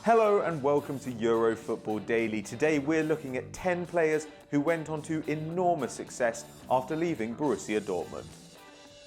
Hello and welcome to Euro Football Daily. Today we're looking at 10 players who went on to enormous success after leaving Borussia Dortmund.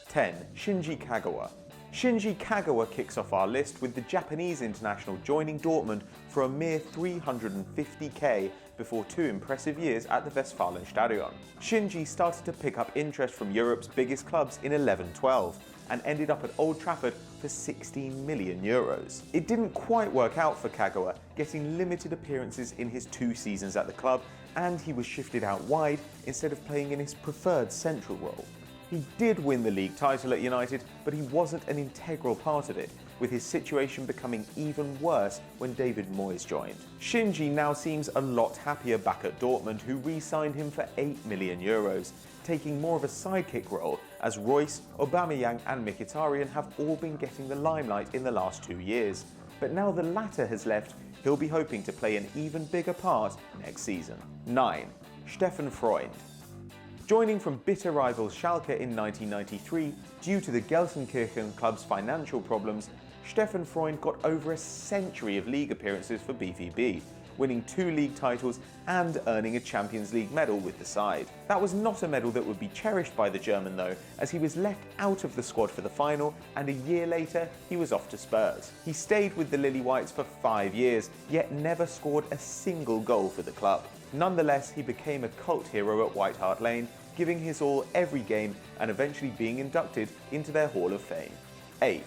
10. Shinji Kagawa. Shinji Kagawa kicks off our list with the Japanese international joining Dortmund for a mere 350k before 2 impressive years at the Westfalenstadion. Shinji started to pick up interest from Europe's biggest clubs in 11-12 and ended up at Old Trafford for 16 million euros. It didn't quite work out for Kagawa, getting limited appearances in his 2 seasons at the club, and he was shifted out wide instead of playing in his preferred central role. He did win the league title at United, but he wasn't an integral part of it, with his situation becoming even worse when David Moyes joined. Shinji now seems a lot happier back at Dortmund, who re-signed him for 8 million euros, taking more of a sidekick role as Reus, Aubameyang and Mkhitaryan have all been getting the limelight in the last 2 years. But now the latter has left, he'll be hoping to play an even bigger part next season. 9. Steffen Freund. Joining from bitter rivals Schalke in 1993 due to the Gelsenkirchen club's financial problems, Steffen Freund got over a century of league appearances for BVB, winning 2 league titles and earning a Champions League medal with the side. That was not a medal that would be cherished by the German though, as he was left out of the squad for the final, and a year later he was off to Spurs. He stayed with the Lily Whites for 5 years, yet never scored a single goal for the club. Nonetheless, he became a cult hero at White Hart Lane, giving his all every game and eventually being inducted into their Hall of Fame. 8.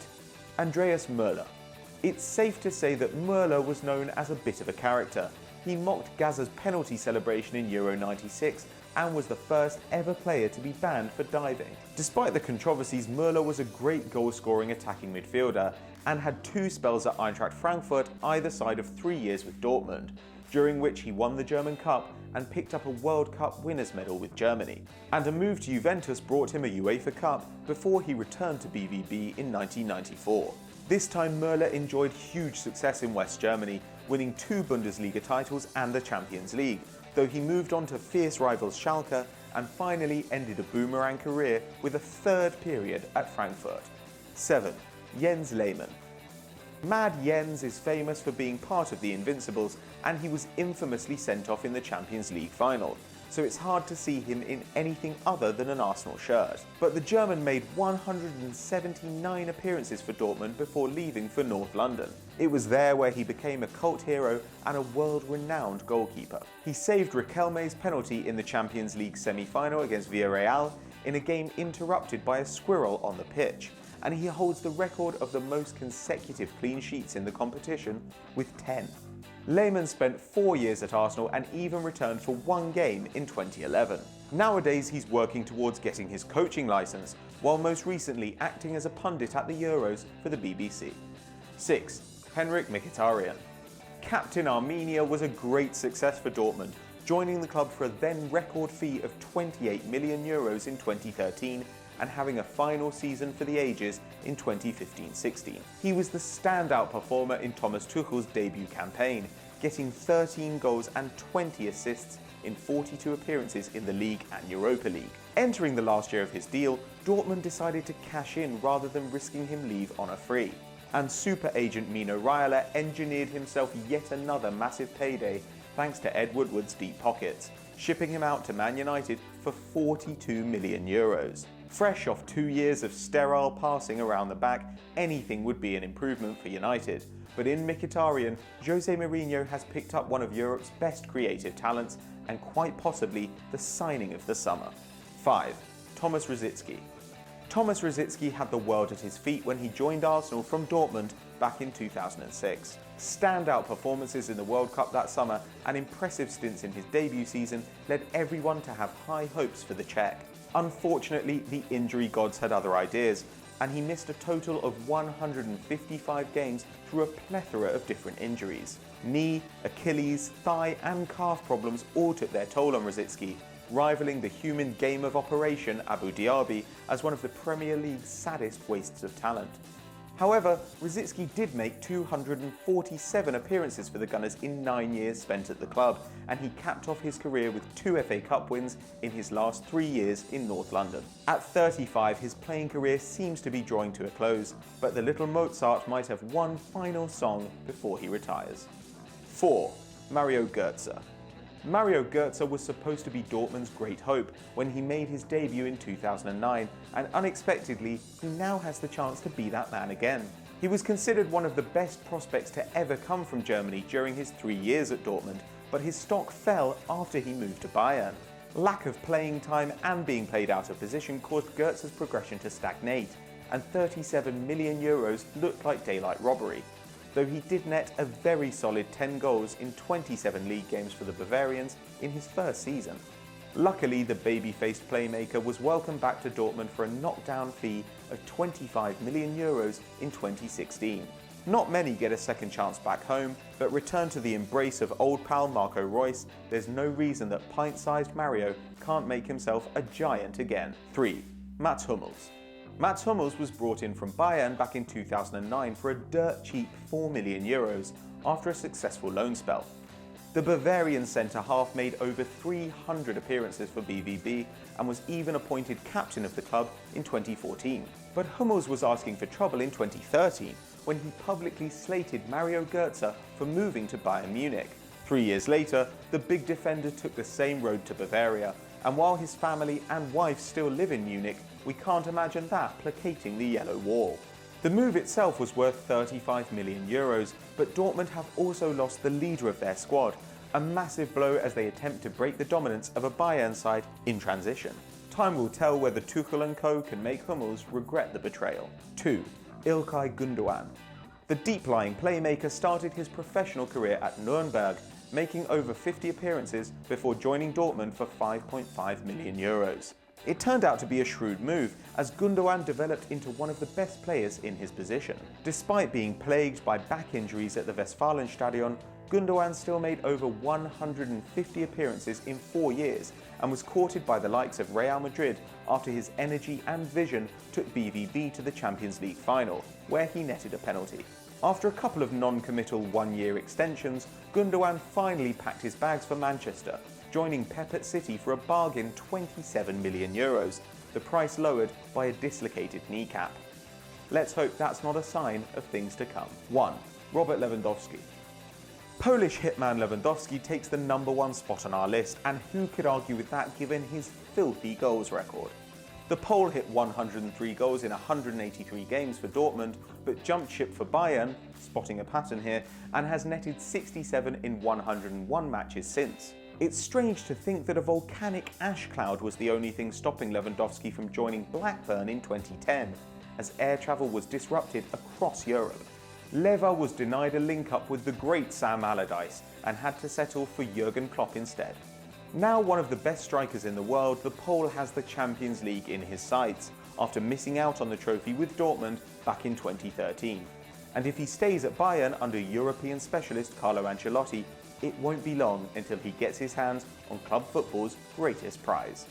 Andreas Möller. It's safe to say that Möller was known as a bit of a character. He mocked Gazza's penalty celebration in Euro 96 and was the first ever player to be banned for diving. Despite the controversies, Möller was a great goal-scoring attacking midfielder and had 2 spells at Eintracht Frankfurt either side of 3 years with Dortmund, during which he won the German Cup and picked up a World Cup winners' medal with Germany. And a move to Juventus brought him a UEFA Cup before he returned to BVB in 1994. This time Möller enjoyed huge success in West Germany, winning 2 Bundesliga titles and the Champions League, though he moved on to fierce rivals Schalke and finally ended a boomerang career with a 3rd period at Frankfurt. 7. Jens Lehmann. Mad Jens is famous for being part of the Invincibles, and he was infamously sent off in the Champions League final, so it's hard to see him in anything other than an Arsenal shirt. But the German made 179 appearances for Dortmund before leaving for North London. It was there where he became a cult hero and a world-renowned goalkeeper. He saved Riquelme's penalty in the Champions League semi-final against Villarreal in a game interrupted by a squirrel on the pitch, and he holds the record of the most consecutive clean sheets in the competition with 10. Lehmann spent 4 years at Arsenal and even returned for 1 game in 2011. Nowadays he's working towards getting his coaching license, while most recently acting as a pundit at the Euros for the BBC. 6. Henrikh Mkhitaryan. Captain Armenia was a great success for Dortmund, joining the club for a then record fee of 28 million euros in 2013 and having a final season for the ages in 2015-16. He was the standout performer in Thomas Tuchel's debut campaign, getting 13 goals and 20 assists in 42 appearances in the league and Europa League. Entering the last year of his deal, Dortmund decided to cash in rather than risking him leave on a free. And super agent Mino Raiola engineered himself yet another massive payday thanks to Ed Woodward's deep pockets, shipping him out to Man United for 42 million euros. Fresh off 2 years of sterile passing around the back, anything would be an improvement for United. But in Mkhitaryan, Jose Mourinho has picked up one of Europe's best creative talents and quite possibly the signing of the summer. 5. Tomáš Rosický. Tomáš Rosický had the world at his feet when he joined Arsenal from Dortmund back in 2006. Standout performances in the World Cup that summer and impressive stints in his debut season led everyone to have high hopes for the Czech. Unfortunately, the injury gods had other ideas, and he missed a total of 155 games through a plethora of different injuries. Knee, Achilles, thigh and calf problems all took their toll on Rosický, rivaling the human game of operation Abu Dhabi as one of the Premier League's saddest wastes of talent. However, Rosický did make 247 appearances for the Gunners in 9 years spent at the club, and he capped off his career with 2 FA Cup wins in his last 3 years in North London. At 35, his playing career seems to be drawing to a close, but the little Mozart might have one final song before he retires. 4. Mario Gotze. Mario Gotze was supposed to be Dortmund's great hope when he made his debut in 2009, and unexpectedly, he now has the chance to be that man again. He was considered one of the best prospects to ever come from Germany during his 3 years at Dortmund, but his stock fell after he moved to Bayern. Lack of playing time and being played out of position caused Götze's progression to stagnate, and €37 million looked like daylight robbery, though he did net a very solid 10 goals in 27 league games for the Bavarians in his first season. Luckily, the baby-faced playmaker was welcomed back to Dortmund for a knockdown fee of €25 million in 2016. Not many get a second chance back home, but return to the embrace of old pal Marco Reus, there's no reason that pint-sized Mario can't make himself a giant again. 3. Mats Hummels. Mats Hummels was brought in from Bayern back in 2009 for a dirt-cheap €4 million after a successful loan spell. The Bavarian centre-half made over 300 appearances for BVB and was even appointed captain of the club in 2014. But Hummels was asking for trouble in 2013 when he publicly slated Mario Gotze for moving to Bayern Munich. 3 years later, the big defender took the same road to Bavaria, and while his family and wife still live in Munich, we can't imagine that placating the yellow wall. The move itself was worth €35 million, but Dortmund have also lost the leader of their squad, a massive blow as they attempt to break the dominance of a Bayern side in transition. Time will tell whether Tuchel and co can make Hummels regret the betrayal. 2. Ilkay Gündogan. The deep-lying playmaker started his professional career at Nuremberg, making over 50 appearances before joining Dortmund for €5.5 million. It turned out to be a shrewd move, as Gündogan developed into one of the best players in his position. Despite being plagued by back injuries at the Westfalenstadion, Gündogan still made over 150 appearances in 4 years and was courted by the likes of Real Madrid after his energy and vision took BVB to the Champions League final, where he netted a penalty. After a couple of non-committal one-year extensions, Gündogan finally packed his bags for Manchester, joining Pep at City for a bargain €27 million, the price lowered by a dislocated kneecap. Let's hope that's not a sign of things to come. 1. Robert Lewandowski. Polish hitman Lewandowski takes the #1 spot on our list, and who could argue with that given his filthy goals record? The Pole hit 103 goals in 183 games for Dortmund, but jumped ship for Bayern, spotting a pattern here, and has netted 67 in 101 matches since. It's strange to think that a volcanic ash cloud was the only thing stopping Lewandowski from joining Blackburn in 2010, as air travel was disrupted across Europe. Leva was denied a link-up with the great Sam Allardyce and had to settle for Jurgen Klopp instead. Now one of the best strikers in the world, the Pole has the Champions League in his sights, after missing out on the trophy with Dortmund back in 2013. And if he stays at Bayern under European specialist Carlo Ancelotti, it won't be long until he gets his hands on club football's greatest prize.